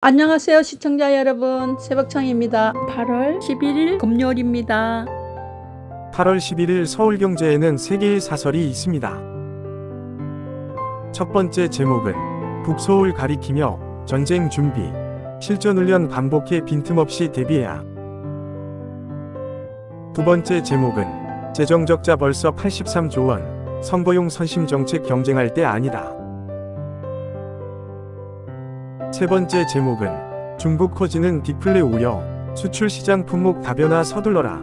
안녕하세요 시청자 여러분, 새벽청입니다. 8월 11일 금요일입니다. 8월 11일 서울경제에는 3개의 사설이 있습니다. 첫 번째 제목은 북서울 가리키며 전쟁 준비, 실전훈련 반복해 빈틈없이 대비해야. 두 번째 제목은 재정적자 벌써 83조 원, 선거용 선심정책 경쟁할 때 아니다. 세 번째 제목은 중국 커지는 디플레 우려, 수출시장 품목 다변화 서둘러라.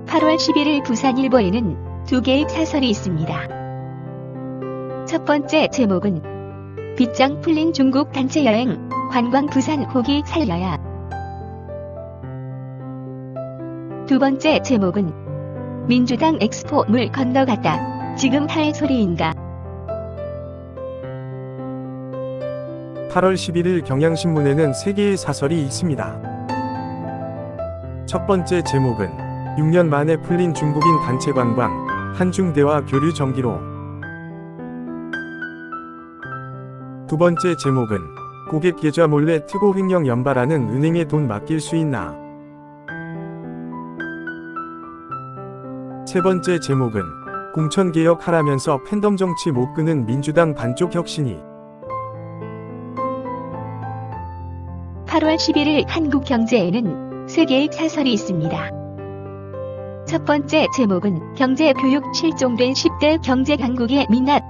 8월 11일 부산일보에는 두 개의 사설이 있습니다. 첫 번째 제목은 빗장 풀린 중국 단체 여행, 관광 부산 호기 살려야. 두 번째 제목은 민주당 엑스포 물 건너갔다. 지금 할 소리인가. 8월 11일 경향신문에는 3개의 사설이 있습니다. 첫 번째 제목은 6년 만에 풀린 중국인 단체 관광, 한중대화 교류 정기로. 두 번째 제목은 고객 계좌 몰래 트고 횡령 연발하는 은행에 돈 맡길 수 있나. 세 번째 제목은 공천개혁 하라면서 팬덤 정치 못 끄는 민주당 반쪽 혁신이. 8월 11일 한국경제에는 3개의 사설이 있습니다. 첫 번째 제목은 경제교육 실종된 10대 경제강국의 민낯.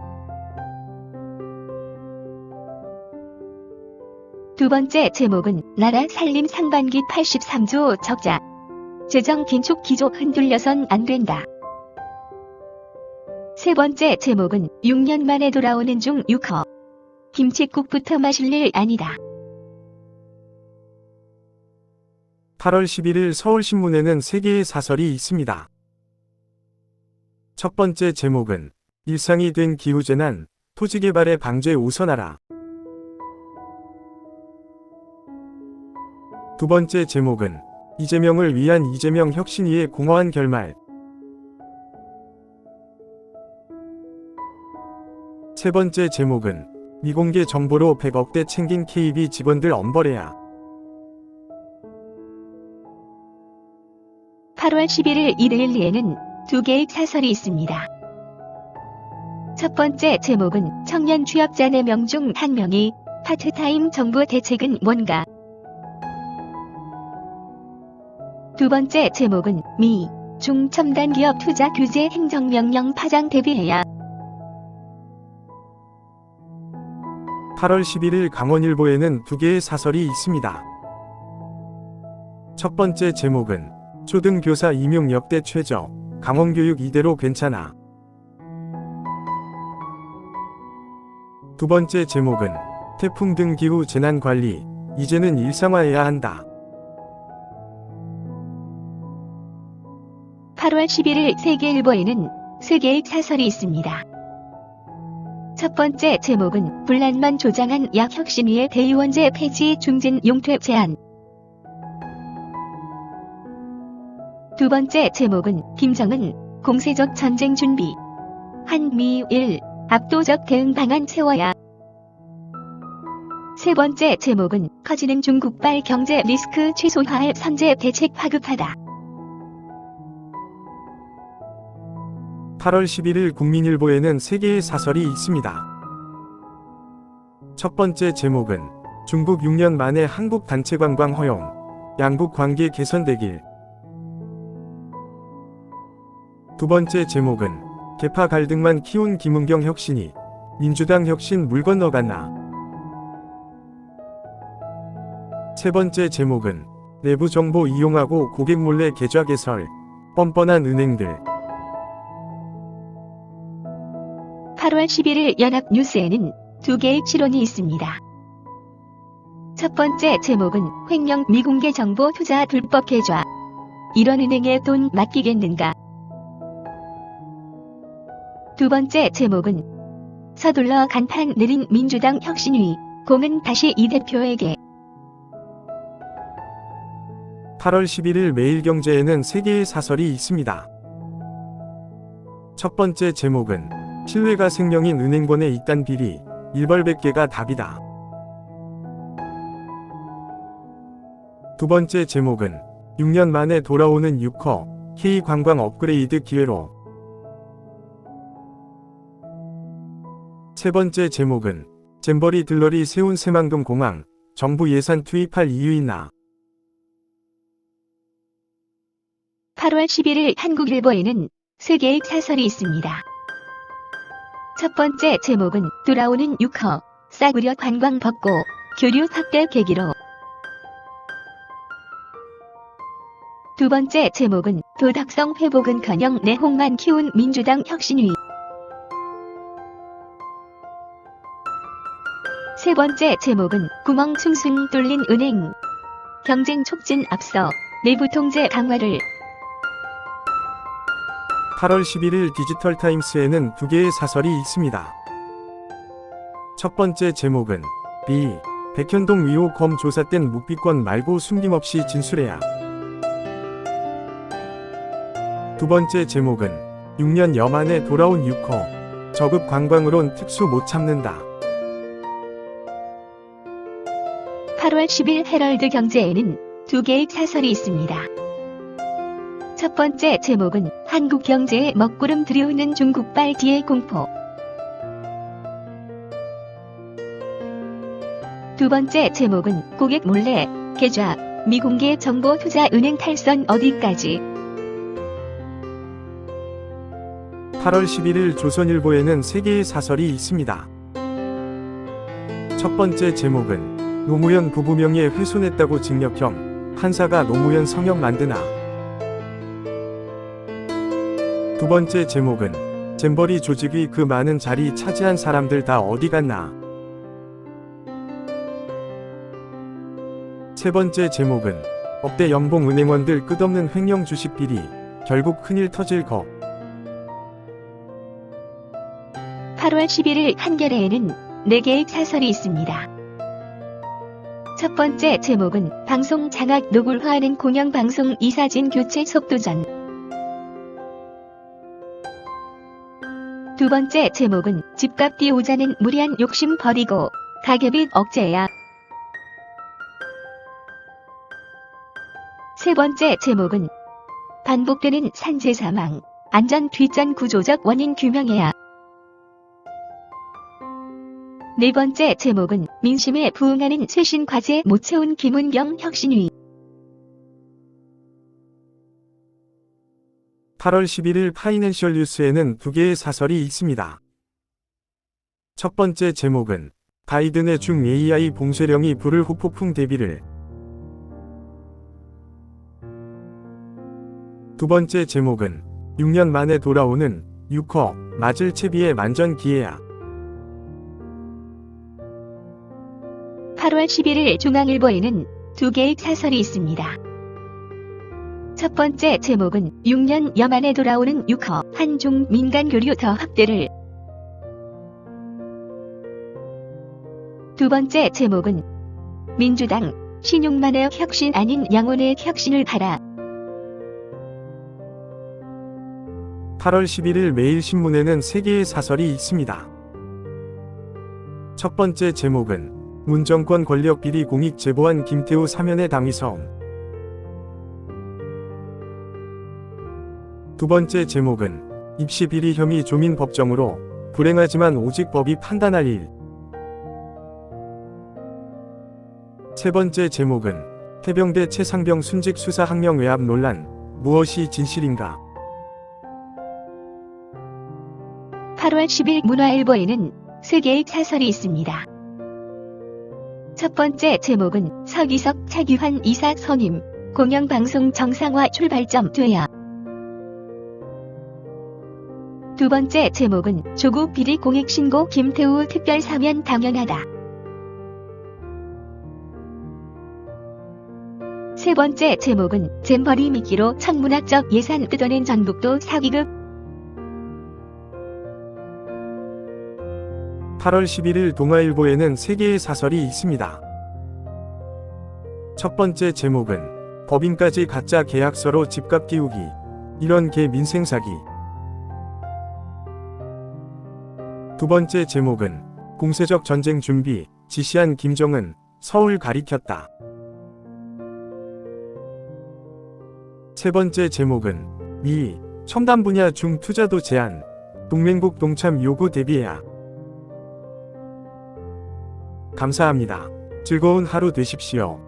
두 번째 제목은 나라 살림 상반기 83조 적자. 재정 긴축 기조 흔들려선 안 된다. 세 번째 제목은 6년 만에 돌아오는 중 6허. 김칫국부터 마실 일 아니다. 8월 11일 서울신문에는 3개의 사설이 있습니다. 첫 번째 제목은 일상이 된 기후재난, 토지개발의 방제 우선하라. 두 번째 제목은 이재명을 위한 이재명 혁신위의 공허한 결말. 세 번째 제목은 미공개 정보로 100억대 챙긴 KB 직원들 엄벌해야. 8월 11일 이데일리에는 두 개의 사설이 있습니다. 첫 번째 제목은 청년 취업자 4명 중 1명이 파트타임 정부 대책은 뭔가. 두 번째 제목은 미, 중 첨단 기업 투자 규제 행정명령 파장 대비해야. 8월 11일 강원일보에는 2개의 사설이 있습니다. 첫 번째 제목은 초등교사 임용 역대 최저, 강원교육 이대로 괜찮아. 두 번째 제목은 태풍 등 기후 재난 관리, 이제는 일상화해야 한다. 8월 11일 세계일보에는 3개의 사설이 있습니다. 첫 번째 제목은 분란만 조장한 약혁신위의 대의원제 폐지 중진 용퇴 제안. 두 번째 제목은 김정은 공세적 전쟁 준비, 한미일 압도적 대응 방안 세워야. 세 번째 제목은 커지는 중국발 경제 리스크 최소화할 선제 대책 파급하다. 8월 11일 국민일보에는 3개의 사설이 있습니다. 첫 번째 제목은 중국 6년 만에 한국 단체 관광 허용, 양국 관계 개선되길. 두 번째 제목은 계파 갈등만 키운 김은경 혁신이, 민주당 혁신 물 건너갔나. 세 번째 제목은 내부 정보 이용하고 고객 몰래 계좌 개설, 뻔뻔한 은행들. 8월 11일 연합뉴스에는 2개의 추론이 있습니다. 첫 번째 제목은 횡령 미공개 정보 투자 불법 계좌. 이런 은행에 돈 맡기겠는가. 두 번째 제목은 서둘러 간판 내린 민주당 혁신위, 공은 다시 이 대표에게. 8월 11일 매일경제에는 3개의 사설이 있습니다. 첫 번째 제목은 신뢰가 생명인 은행권의 이딴 비리, 일벌백계가 답이다. 두 번째 제목은 6년 만에 돌아오는 6호 K관광 업그레이드 기회로. 세 번째 제목은 잼버리 들러리 세운 새만금 공항, 정부 예산 투입할 이유 있나. 8월 11일 한국일보에는 세 개의 사설이 있습니다. 첫 번째 제목은 돌아오는 6호, 싸구려 관광 벚꽃, 교류 확대 계기로. 두 번째 제목은 도덕성 회복은커녕 내홍만 키운 민주당 혁신위. 세 번째 제목은 구멍 숭숭 뚫린 은행, 경쟁 촉진 앞서 내부 통제 강화를. 8월 11일 디지털타임스에는 두 개의 사설이 있습니다. 첫 번째 제목은 백현동 의혹 검 조사 땐 묵비권 말고 숨김없이 진술해야. 두 번째 제목은 6년여 만에 돌아온 6호, 저급 관광으론 특수 못 참는다. 8월 10일 헤럴드 경제에는 두 개의 사설이 있습니다. 첫 번째 제목은 한국 경제에 먹구름 들이우는 중국발 뒤의 공포. 두 번째 제목은 고객 몰래 계좌 미공개 정보 투자 은행 탈선 어디까지. 8월 11일 조선일보에는 세 개의 사설이 있습니다. 첫 번째 제목은 노무현 부부 명의에 훼손했다고 징역형, 판사가 노무현 성형 만드나. 두 번째 제목은 잼버리 조직위 그 많은 자리 차지한 사람들 다 어디 갔나. 세 번째 제목은 업대 연봉 은행원들 끝없는 횡령 주식 비리, 결국 큰일 터질 것. 8월 11일 한겨레에는 네 개의 사설이 있습니다. 첫 번째 제목은 방송 장악 노골화하는 공영방송 이사진 교체 속도전. 두 번째 제목은 집값 뛰어오자는 무리한 욕심 버리고 가계빚 억제야. 세 번째 제목은 반복되는 산재 사망, 안전 뒷전 구조적 원인 규명해야. 네 번째 제목은 민심에 부응하는 쇄신 과제 못 채운 김은경 혁신위. 8월 11일 파이낸셜 뉴스에는 두 개의 사설이 있습니다. 첫 번째 제목은 바이든의 중 AI 봉쇄령이 불을 후폭풍 대비를. 두 번째 제목은 6년 만에 돌아오는 6호 맞을 채비의 만전 기회야. 8월 11일 중앙일보에는 두 개의 사설이 있습니다. 첫 번째 제목은 6년여 만에 돌아오는 6호 한중 민간 교류 더 확대를. 두 번째 제목은 민주당 신용만의 혁신 아닌 양원의 혁신을 바라. 8월 11일 매일신문에는 세 개의 사설이 있습니다. 첫 번째 제목은 문정권 권력 비리 공익 제보한 김태우 사면의 당위성. 두 번째 제목은 입시 비리 혐의 조민 법정으로 불행하지만 오직 법이 판단할 일. 세 번째 제목은 해병대 최상병 순직 수사 항명 외압 논란, 무엇이 진실인가. 8월 10일 문화일보에는 세 개의 사설이 있습니다. 첫 번째 제목은 서기석 차규환 이사 선임, 공영방송 정상화 출발점 돼야. 두 번째 제목은 조국 비리 공익 신고 김태우 특별 사면 당연하다. 세 번째 제목은 잼버리 미끼로 천문학적 예산 뜯어낸 전북도 사기급. 8월 11일 동아일보에는 세 개의 사설이 있습니다. 첫 번째 제목은 법인까지 가짜 계약서로 집값 띄우기, 이런 개 민생 사기. 두 번째 제목은 공세적 전쟁 준비, 지시한 김정은, 서울 가리켰다. 세 번째 제목은 미, 첨단 분야 중 투자도 제한, 동맹국 동참 요구 대비해야. 감사합니다. 즐거운 하루 되십시오.